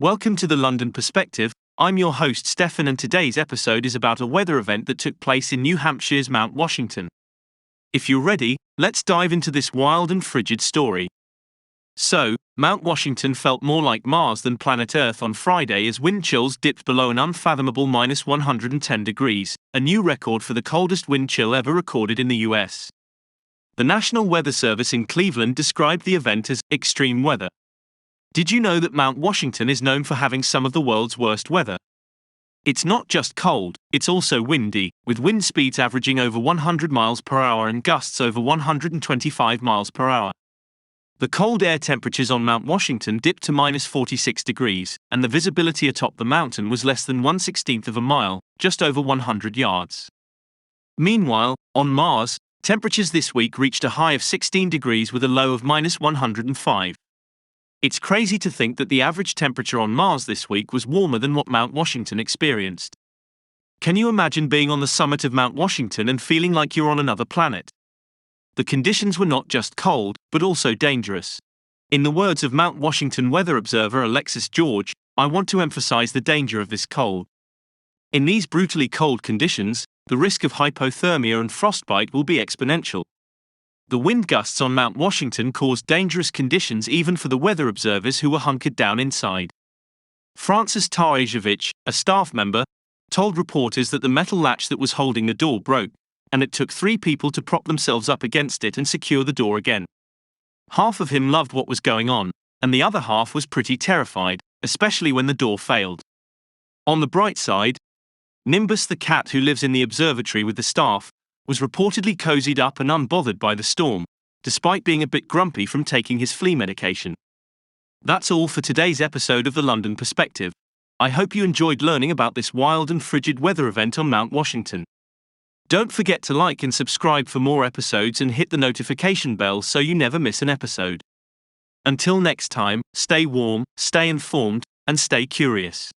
Welcome to the London Perspective. I'm your host Stefan, and today's episode is about a weather event that took place in New Hampshire's Mount Washington. If you're ready, let's dive into this wild and frigid story. So, Mount Washington felt more like Mars than planet Earth on Friday as wind chills dipped below an unfathomable minus 110 degrees, a new record for the coldest wind chill ever recorded in the US. The National Weather Service in Cleveland described the event as extreme weather. Did you know that Mount Washington is known for having some of the world's worst weather? It's not just cold, it's also windy, with wind speeds averaging over 100 miles per hour and gusts over 125 miles per hour. The cold air temperatures on Mount Washington dipped to minus 46 degrees, and the visibility atop the mountain was less than 1/16 of a mile, just over 100 yards. Meanwhile, on Mars, temperatures this week reached a high of 16 degrees with a low of minus 105. It's crazy to think that the average temperature on Mars this week was warmer than what Mount Washington experienced. Can you imagine being on the summit of Mount Washington and feeling like you're on another planet? The conditions were not just cold, but also dangerous. In the words of Mount Washington weather observer Alexis George, "I want to emphasize the danger of this cold. In these brutally cold conditions, the risk of hypothermia and frostbite will be exponential." The wind gusts on Mount Washington caused dangerous conditions even for the weather observers who were hunkered down inside. Francis Tarajevich, a staff member, told reporters that the metal latch that was holding the door broke, and it took 3 people to prop themselves up against it and secure the door again. Half of him loved what was going on, and the other half was pretty terrified, especially when the door failed. On the bright side, Nimbus, the cat who lives in the observatory with the staff, was reportedly cozied up and unbothered by the storm, despite being a bit grumpy from taking his flea medication. That's all for today's episode of the London Perspective. I hope you enjoyed learning about this wild and frigid weather event on Mount Washington. Don't forget to like and subscribe for more episodes and hit the notification bell so you never miss an episode. Until next time, stay warm, stay informed, and stay curious.